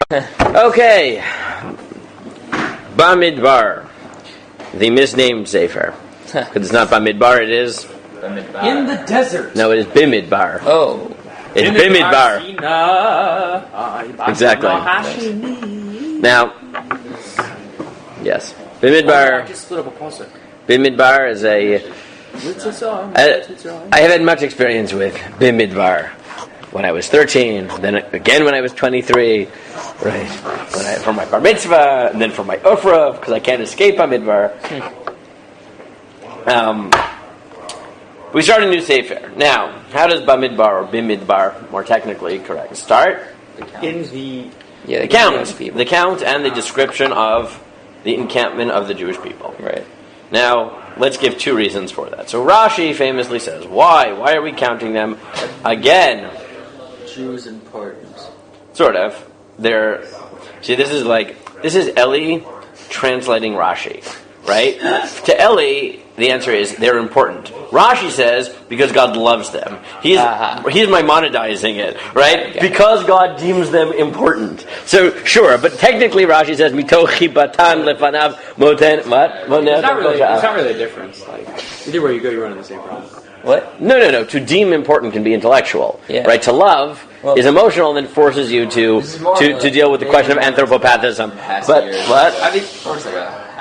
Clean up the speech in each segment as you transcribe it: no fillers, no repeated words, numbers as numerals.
Okay, BaMidbar, the misnamed Sefer. Because it's not BaMidbar, it is BaMidbar. In the desert. No, it is BaMidbar. Oh. It's BaMidbar. Exactly. Now, yes, BaMidbar. Just split up a pasuk. BaMidbar is I have had much experience with BaMidbar. When I was 13, then again when I was 23, right? For my bar mitzvah, and then for my ofra, because I can't escape BaMidbar. We start a new sefer. Now, how does BaMidbar or BaMidbar, more technically correct, start? The count and the description of the encampment of the Jewish people. Right. Now, let's give two reasons for that. So Rashi famously says, why? Why are we counting them again? Jews important. Sort of. This is Eli translating Rashi, right? To Eli, the answer is they're important. Rashi says because God loves them. He's Maimonidizing it, right? Okay. Because God deems them important. So sure, but technically Rashi says mitochi batan lefanav moten what? It's not really a difference. Like either way you go, you run into the same problem. What? No. To deem important can be intellectual, right? To love is emotional, and then forces you to deal with the question of anthropopathism. But what?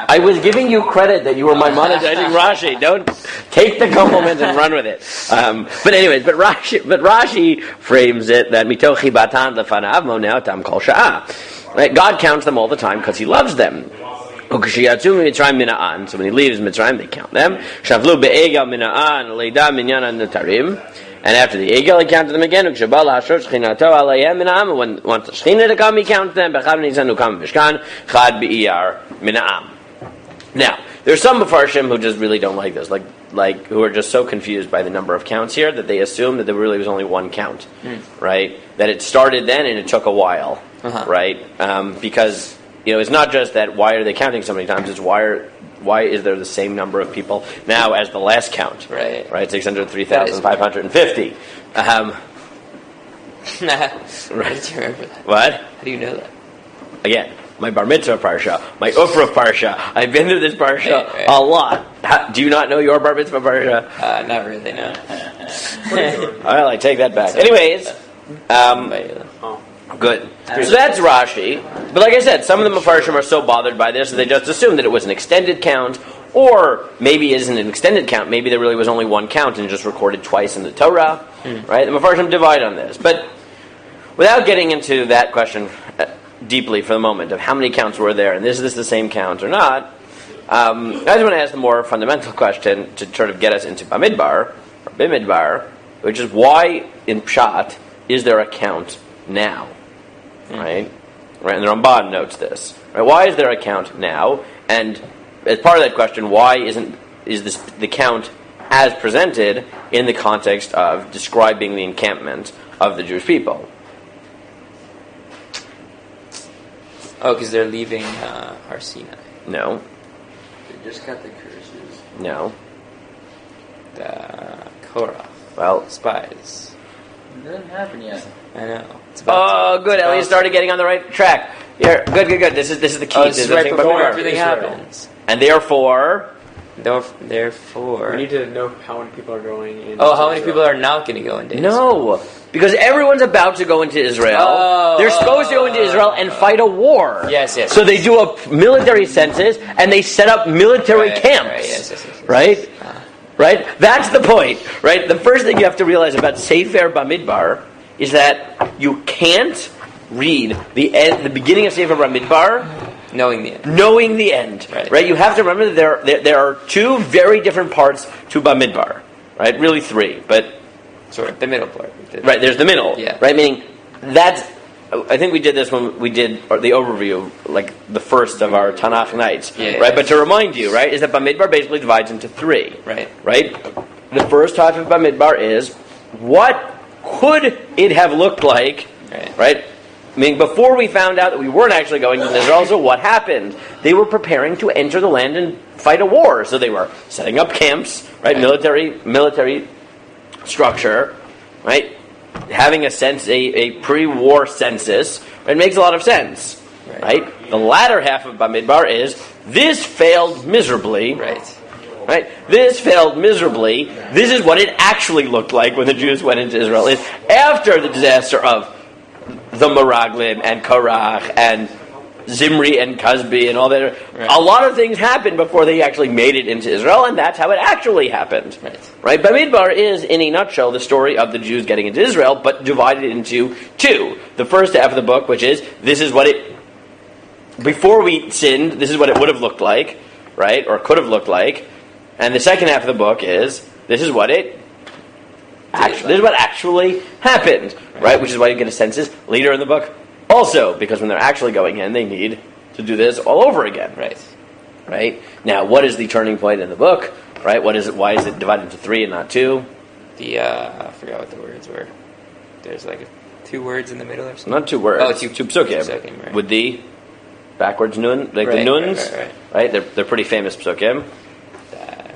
I was giving you credit that you were Maimonidizing Rashi. Don't take the compliment and run with it. But Rashi frames it that mitochi batan lefanav moneh otam kol sha'ah. Right? God counts them all the time because He loves them. So when he leaves Mitzrayim, they count them. And after the Egel, he counted them again. When wants the Shechina to come, he counts them. Now, there's some Mefarshim who just really don't like this, like who are just so confused by the number of counts here that they assume that there really was only one count, right? That it started then and it took a while, right? Because it's not just that why are they counting so many times, it's why is there the same number of people now as the last count? Right? 603,550. Right. How did you remember that? What? How do you know that? Again, my bar mitzvah parsha, my ofra parsha. I've been to this parsha a lot. Do you not know your bar mitzvah parsha? Not really, no. Well, I take that back. Anyways, good. So that's Rashi. But like I said, some of the Mefarshim are so bothered by this that they just assume that it was an extended count, or maybe it isn't an extended count. Maybe there really was only one count and just recorded twice in the Torah. Right? The Mefarshim divide on this. But without getting into that question deeply for the moment of how many counts were there, and is this the same count or not, I just want to ask the more fundamental question to sort of get us into BaMidbar, or BaMidbar, which is why in Pshat is there a count now? Right? And the Ramban notes this. Right? Why is there a count now? And as part of that question, why is this the count as presented in the context of describing the encampment of the Jewish people? Oh, because they're leaving Har Sinai. No. They just got the curses. No. The Korah. Well, spies. It doesn't happen yet. I know. Good. Ellie started getting on the right track. Here, good. This is the key. This is right before everything happens. And therefore, we need to know how many people are going in. How many people are not going to go into Israel? No, because everyone's about to go into Israel. They're supposed to go into Israel and fight a war. Yes. So they do a military census and they set up military camps. Right? Right? That's the point. Right? The first thing you have to realize about Sefer BaMidbar is that you can't read the beginning of Sefer BaMidbar knowing the end. Right? You have to remember that there are two very different parts to BaMidbar. Right? Really three, but sort of the middle part. Right, there's the middle. Yeah. Right, meaning I think we did this when we did the overview, like the first of our Tanakh nights. Yeah, right, but to remind you, right, is that BaMidbar basically divides into three. Right. The first half of BaMidbar is what could it have looked like? Right. I mean, before we found out that we weren't actually going to Israel, also what happened? They were preparing to enter the land and fight a war. So they were setting up camps, right? Military structure, right? having a pre-war census, it makes a lot of sense, right? The latter half of Bamidbar is this failed miserably, right? This failed miserably. This is what it actually looked like when the Jews went into Israel. Is after the disaster of the Meraglim and Korach and Zimri and Cosby and all that. A lot of things happened before they actually made it into Israel, and that's how it actually happened. Right? Bamidbar is, in a nutshell, the story of the Jews getting into Israel, but divided into two. The first half of the book, which is, this is what it, before we sinned, this is what it would have looked like, right? Or could have looked like. And the second half of the book is, this is what it actually, this is what actually happened, right? Which is why you get a census later in the book. Also, because when they're actually going in, they need to do this all over again. Right? Now, what is the turning point in the book? Right? What is it? Why is it divided into 3 and not 2? I forgot what the words were. There's like 2 words in the middle or something? Not 2 words. Oh, two psukim. Right. With the backwards nun, like the nuns. Right? They're pretty famous psukim.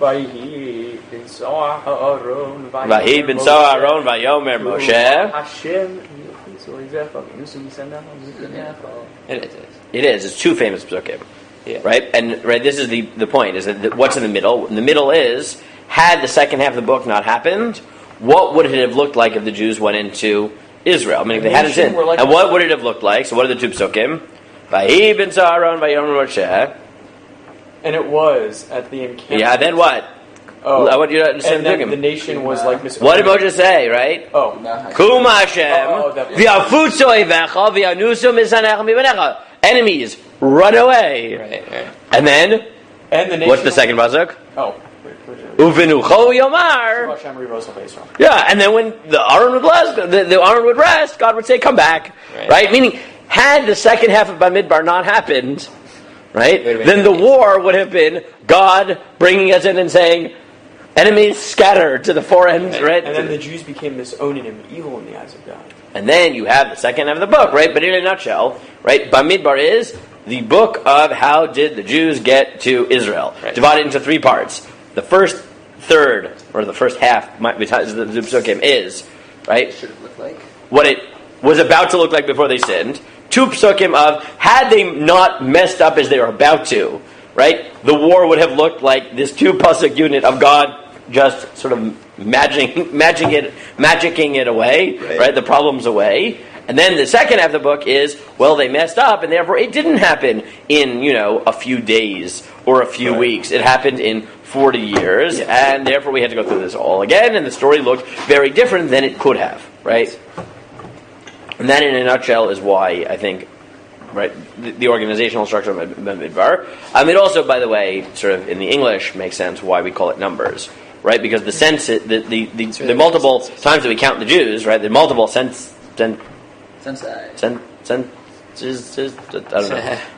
Vahi bin Saw Aaron Vayomer Moshe. Hashem. It is. It's 2 famous psukim. Yeah. Right? And this is the point, is that what's in the middle? In the middle is, had the second half of the book not happened, what would it have looked like if the Jews went into Israel? I mean, if they hadn't sinned. And what would it have looked like? So what are the 2 psukim? Vahi bin Saron Vayomer Moshe. And it was at the encampment. Yeah, then what? Oh, I want you to understand and then the nation was like what did Moshe say, right? Oh. Kum Hashem, v'afutzu oivecha, v'yanusu misanecha mibanecha. Enemies, run away. Right. And then, and the nation what's the second pasuk? Oh. Uvinucho yomar. Yeah, and then when the Aaron would bless, the Aaron would rest, God would say, come back. Right? Meaning, had the second half of Bamidbar not happened, right, then the war would have been God bringing us in and saying, enemies scatter to the 4 ends, right? And then the Jews became this onin and evil in the eyes of God. And then you have the second half of the book, right? But in a nutshell, right, Bamidbar is the book of how did the Jews get to Israel. Divided into 3 parts. The first third, or the first half, the psukim is, right, what it was about to look like before they sinned. 2 psukim of, had they not messed up as they were about to, right, the war would have looked like this 2 pasuk unit of God just sort of magicking it away, right, the problems away. And then the second half of the book is, well, they messed up, and therefore it didn't happen in, a few days or a few weeks. It happened in 40 years, and therefore we had to go through this all again, and the story looked very different than it could have, right? And that, in a nutshell, is why I think, right, the organizational structure of Bamidbar. It also, by the way, sort of in the English, makes sense why we call it numbers, right? Because the sense, the multiple times that we count the Jews, right? The multiple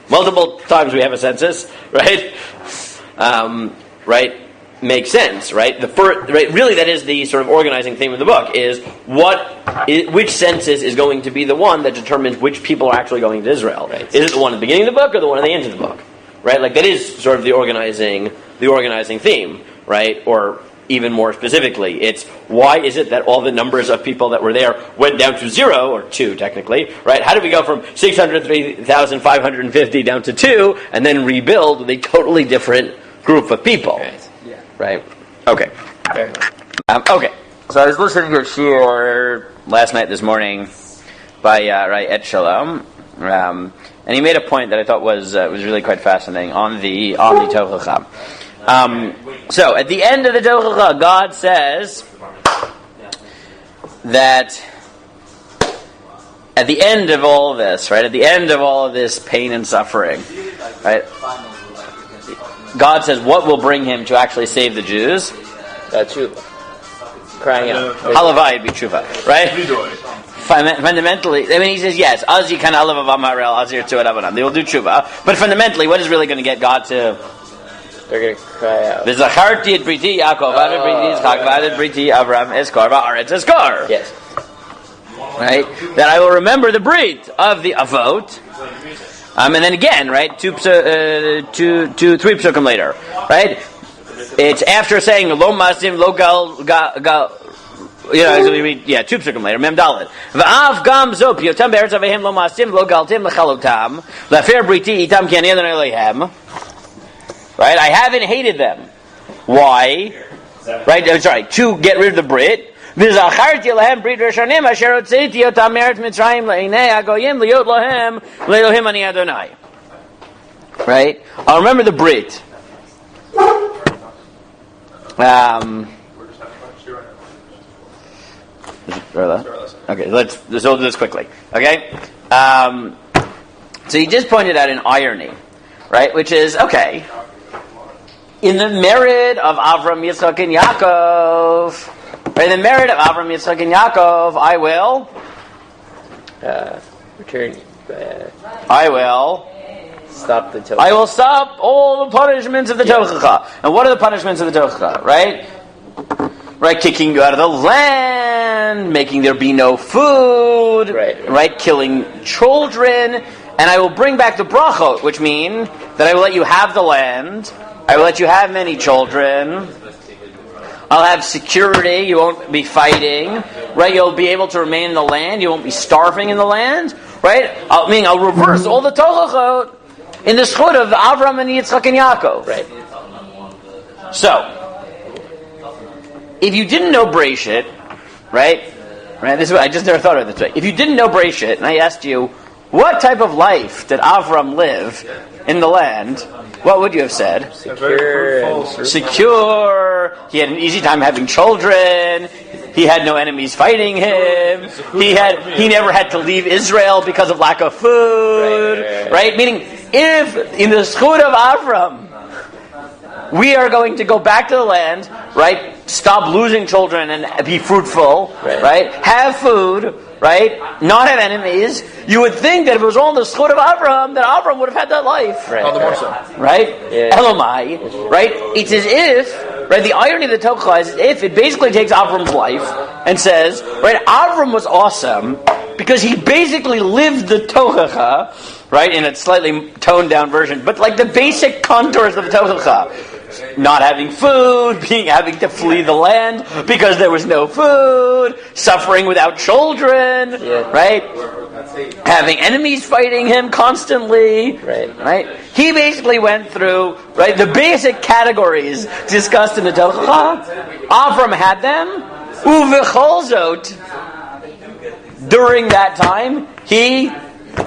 multiple times we have a census, right? Right. Makes sense, right? Really, that is the sort of organizing theme of the book, is which census is going to be the one that determines which people are actually going to Israel. Is it the one at the beginning of the book or the one at the end of the book? Right? Like, that is sort of the organizing theme, right? Or even more specifically, it's why is it that all the numbers of people that were there went down to 0, or 2 technically, right? How did we go from 603,550 down to 2 and then rebuild with a totally different group of people? Right. Okay. Okay. So I was listening to a shiur last night, this morning, by Et Shalom, and he made a point that I thought was really quite fascinating on the Tochacha. So at the end of the Tochacha, God says that at the end of all of this, right? At the end of all of this pain and suffering, right? God says, what will bring him to actually save the Jews? Tshuva. Crying out. Halavai be tshuva. Right? Fundamentally, he says, yes, Az yikan alav avam harel, Az yirtzu et avanam. They will do tshuva. But fundamentally, what is really going to get God to... They're going to cry out. V'zacharti et briti Yaakov, v'adet briti Yitzchak, v'adet briti Avram, eskar, v'aretz eskar. Yes. Right? That I will remember the brit of the avot. And then again, right, 3 psukim later, right? It's after saying lo masim lo gal So we read, two psukim later. Mem Dalet. V'av gam zo piyotam be'eretz avehim lo masim lo galtim lechalotam lefer briti itam ki ani Adonai Elohim. Right? I haven't hated them. Why? Right? I'm sorry. To get rid of the Brit. V'zacharti lehem brit rishonim asher hotzeti otam me'eretz Mitzrayim le'inei hagoyim liyot lohem le'elohim ani Adonai. Right? I'll remember the Brit. Okay, let's do this quickly. Okay? So you just pointed out an irony, right? Which is, okay, in the merit of Avram, Yitzchak, and Yaakov, right? In the merit of Avram, Yitzchak, and Yaakov, I will return. I will Stop the tochah. I will stop all the punishments of the tochah. And what are the punishments of the tochah, right? Right, kicking you out of the land, making there be no food, right, killing children, and I will bring back the brachot, which mean that I will let you have the land, I will let you have many children, I'll have security, you won't be fighting, right, you'll be able to remain in the land, you won't be starving in the land, right, I'll reverse all the tochachot in the schut of Avram and Yitzchak and Yaakov. Right. So, if you didn't know Breshit, right? This is what I just never thought of it this way. If you didn't know Breshit, and I asked you, what type of life did Avram live in the land? What would you have said? Secure. He had an easy time having children. He had no enemies fighting him. He never had to leave Israel because of lack of food. Right? Meaning, if in the schut of Avram, we are going to go back to the land, right? Stop losing children and be fruitful, right? Have food, right? Not have enemies. You would think that if it was all in the schut of Abraham, that Abraham would have had that life. All the more so. Right? Yeah. Elamai, right? It's as if, right? The irony of the Tochah is as if it basically takes Avram's life and says, right? Avram was awesome because he basically lived the Tochah, right? In a slightly toned down version, but like the basic contours of the Tochah. Not having food, having to flee the land because there was no food, suffering without children, right? Having enemies fighting him constantly, right? He basically went through, right, the basic categories discussed in the Tochah. Avram had them. Uvechol zot. During that time, he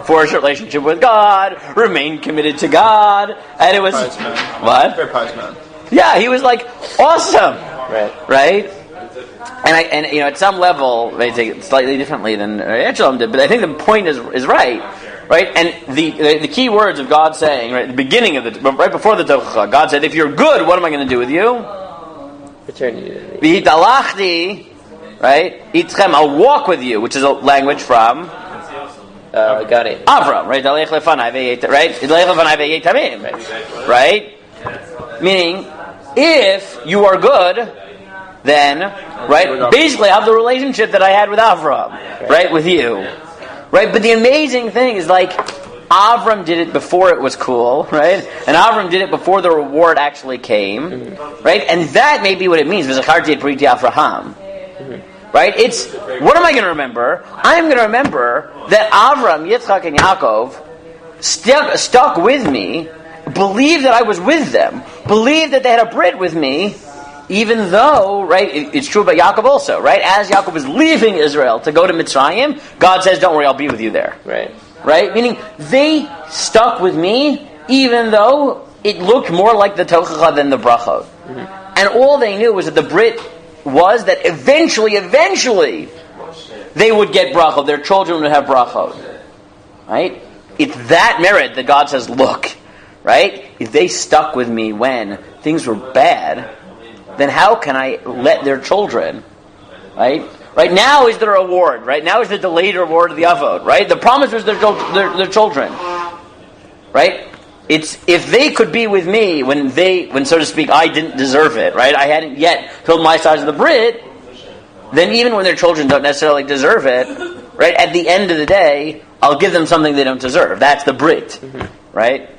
forged a relationship with God, remained committed to God, and it was what? Very pious man. Yeah, he was like awesome, right? And at some level they take it slightly differently than Echelon did, but I think the point is right? And the key words of God saying right at the beginning of right before the Tochah, God said, "If you're good, what am I going to do with you? Return you. V'hitalachti, right? Itchem, I'll walk with you," which is a language from. Got it. Avram, right? Right? Meaning, if you are good, then, right? Basically, have the relationship that I had with Avram, right? With you, right? But the amazing thing is, like, Avram did it before it was cool, right? And Avram did it before the reward actually came, right? And that may be what it means. V'zacharti et briti Avraham. Right? It's, what am I going to remember? I'm going to remember that Avram, Yitzchak, and Yaakov stuck with me, believed that I was with them, believed that they had a Brit with me, even though, right, it's true about Yaakov also, right? As Yaakov was leaving Israel to go to Mitzrayim, God says, don't worry, I'll be with you there. Right? Meaning, they stuck with me, even though it looked more like the Tochah than the Brachot. And all they knew was that the Brit was that eventually, they would get brachot. Their children would have brachot. Right? It's that merit that God says, look, right? If they stuck with me when things were bad, then how can I let their children, right? Right now is the reward, right? Now is the delayed reward of the avot, right? The promise was their children, right? It's if they could be with me when so to speak I didn't deserve it, right? I hadn't yet filled my size of the Brit. Then even when their children don't necessarily deserve it, right? At the end of the day, I'll give them something they don't deserve. That's the Brit, right?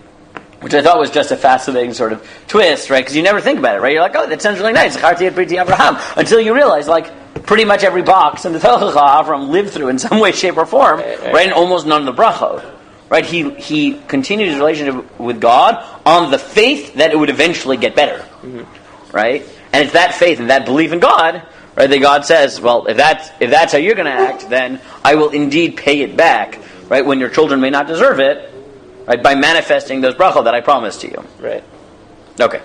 Which I thought was just a fascinating sort of twist, right? Because you never think about it, right? You're like, oh, that sounds really nice. Until you realize, like, pretty much every box in the Torah Avram lived through in some way, shape, or form, right? And almost none of the brachot, right? He continued his relationship with God on the faith that it would eventually get better, right? And it's that faith and that belief in God, right, that God says, well, if that's how you're going to act, then I will indeed pay it back, right, when your children may not deserve it, right, by manifesting those brachot that I promised to you. Right. Okay.